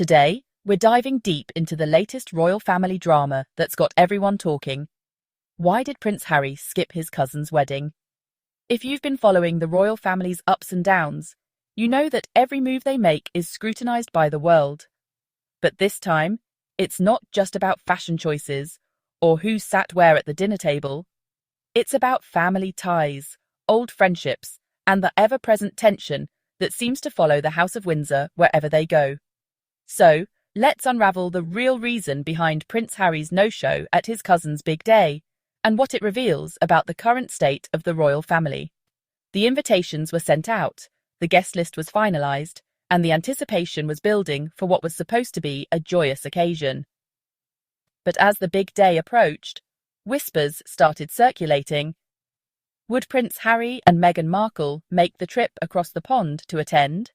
Today, we're diving deep into the latest royal family drama that's got everyone talking. Why did Prince Harry skip his cousin's wedding? If you've been following the royal family's ups and downs, you know that every move they make is scrutinized by the world. But this time, it's not just about fashion choices or who sat where at the dinner table. It's about family ties, old friendships, and the ever-present tension that seems to follow the House of Windsor wherever they go. So, let's unravel the real reason behind Prince Harry's no-show at his cousin's big day, and what it reveals about the current state of the royal family. The invitations were sent out, the guest list was finalised, and the anticipation was building for what was supposed to be a joyous occasion. But as the big day approached, whispers started circulating. Would Prince Harry and Meghan Markle make the trip across the pond to attend?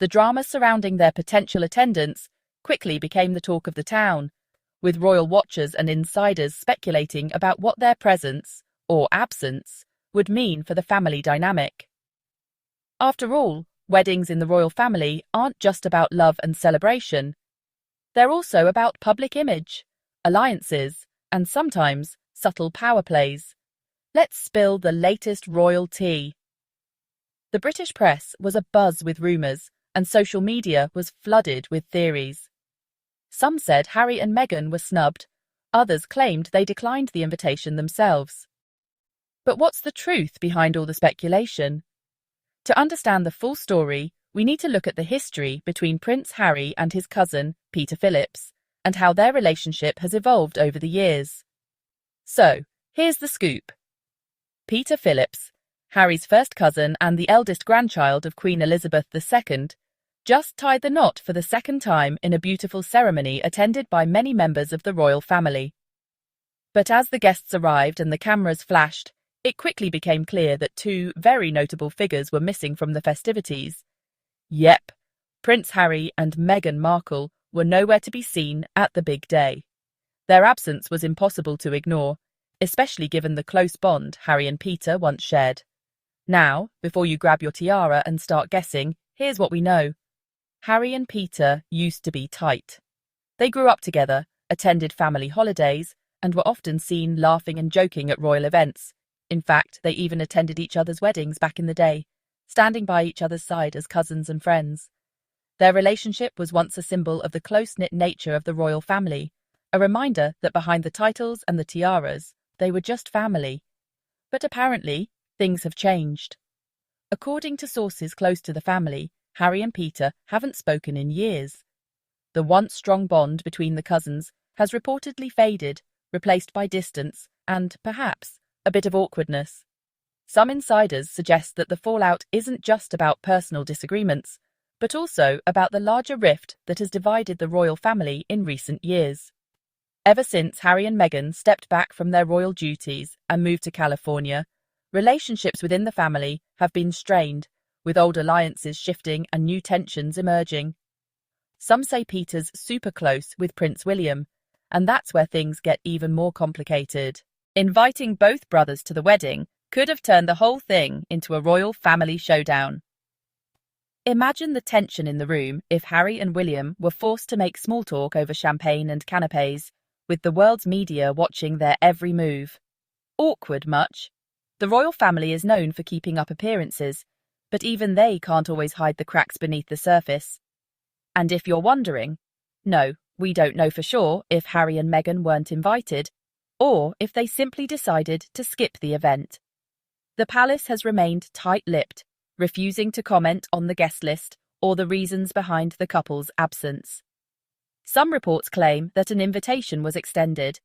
The drama surrounding their potential attendance quickly became the talk of the town, with royal watchers and insiders speculating about what their presence, or absence, would mean for the family dynamic. After all, weddings in the royal family aren't just about love and celebration. They're also about public image, alliances, and sometimes subtle power plays. Let's spill the latest royal tea. The British press was abuzz with rumours, and social media was flooded with theories. Some said Harry and Meghan were snubbed, others claimed they declined the invitation themselves. But what's the truth behind all the speculation? To understand the full story, we need to look at the history between Prince Harry and his cousin, Peter Phillips, and how their relationship has evolved over the years. So, here's the scoop. Peter Phillips, Harry's first cousin and the eldest grandchild of Queen Elizabeth II, just tied the knot for the second time in a beautiful ceremony attended by many members of the royal family. But as the guests arrived and the cameras flashed, it quickly became clear that two very notable figures were missing from the festivities. Yep, Prince Harry and Meghan Markle were nowhere to be seen at the big day. Their absence was impossible to ignore, especially given the close bond Harry and Peter once shared. Now, before you grab your tiara and start guessing, here's what we know. Harry and Peter used to be tight. They grew up together, attended family holidays, and were often seen laughing and joking at royal events. In fact, they even attended each other's weddings back in the day, standing by each other's side as cousins and friends. Their relationship was once a symbol of the close-knit nature of the royal family, a reminder that behind the titles and the tiaras, they were just family. But apparently, things have changed. According to sources close to the family, Harry and Peter haven't spoken in years. The once strong bond between the cousins has reportedly faded, replaced by distance and, perhaps, a bit of awkwardness. Some insiders suggest that the fallout isn't just about personal disagreements, but also about the larger rift that has divided the royal family in recent years. Ever since Harry and Meghan stepped back from their royal duties and moved to California, relationships within the family have been strained, with old alliances shifting and new tensions emerging. Some say Peter's super close with Prince William, and that's where things get even more complicated. Inviting both brothers to the wedding could have turned the whole thing into a royal family showdown. Imagine the tension in the room if Harry and William were forced to make small talk over champagne and canapes, with the world's media watching their every move. Awkward much? The royal family is known for keeping up appearances, but even they can't always hide the cracks beneath the surface. And if you're wondering, no, we don't know for sure if Harry and Meghan weren't invited, or if they simply decided to skip the event. The palace has remained tight-lipped, refusing to comment on the guest list or the reasons behind the couple's absence. Some reports claim that an invitation was extended,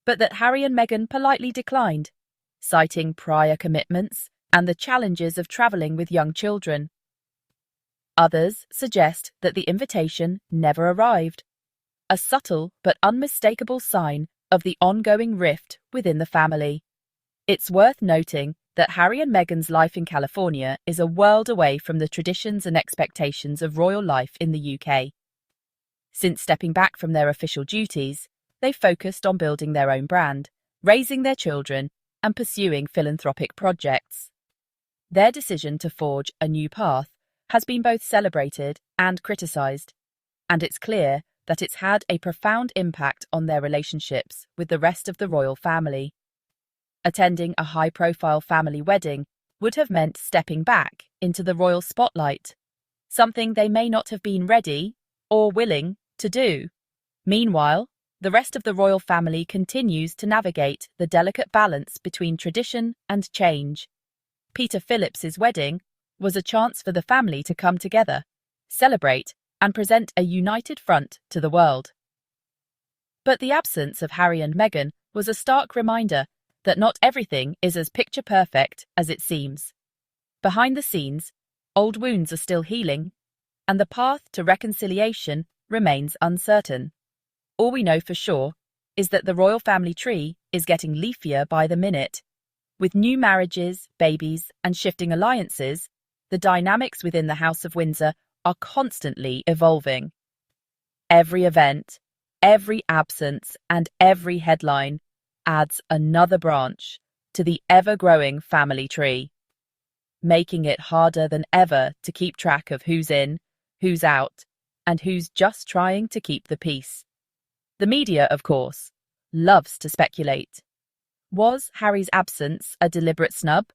but that Harry and Meghan politely declined, citing prior commitments and the challenges of travelling with young children. Others suggest that the invitation never arrived, a subtle but unmistakable sign of the ongoing rift within the family. It's worth noting that Harry and Meghan's life in California is a world away from the traditions and expectations of royal life in the UK. Since stepping back from their official duties, they've focused on building their own brand, raising their children, and pursuing philanthropic projects. Their decision to forge a new path has been both celebrated and criticised. and it's clear that it's had a profound impact on their relationships with the rest of the royal family. Attending a high-profile family wedding would have meant stepping back into the royal spotlight, something they may not have been ready or willing to do. Meanwhile, the rest of the royal family continues to navigate the delicate balance between tradition and change. Peter Phillips's wedding was a chance for the family to come together, celebrate, and present a united front to the world. But the absence of Harry and Meghan was a stark reminder that not everything is as picture-perfect as it seems. Behind the scenes, old wounds are still healing, and the path to reconciliation remains uncertain. All we know for sure is that the royal family tree is getting leafier by the minute. With new marriages, babies, and shifting alliances, the dynamics within the House of Windsor are constantly evolving. Every event, every absence, and every headline adds another branch to the ever-growing family tree, making it harder than ever to keep track of who's in, who's out, and who's just trying to keep the peace. The media, of course, loves to speculate. Was Harry's absence a deliberate snub,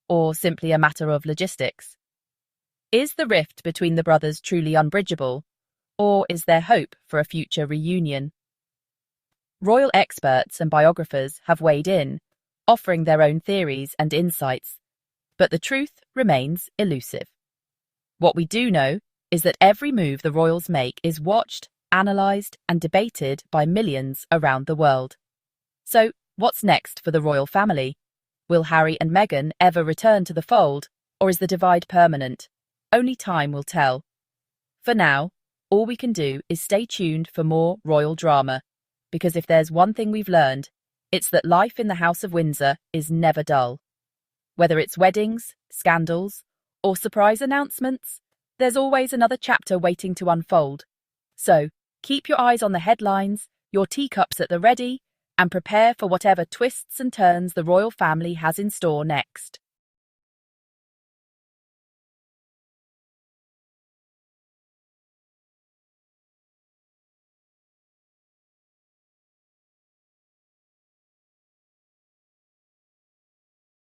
or simply a matter of logistics? Is the rift between the brothers truly unbridgeable, or is there hope for a future reunion? Royal experts and biographers have weighed in, offering their own theories and insights, but the truth remains elusive. What we do know is that every move the royals make is watched, analysed, and debated by millions around the world. So, what's next for the royal family? Will Harry and Meghan ever return to the fold, or is the divide permanent? Only time will tell. For now, all we can do is stay tuned for more royal drama, because if there's one thing we've learned, it's that life in the House of Windsor is never dull. Whether it's weddings, scandals, or surprise announcements, there's always another chapter waiting to unfold. So, keep your eyes on the headlines, your teacups at the ready, and prepare for whatever twists and turns the royal family has in store next.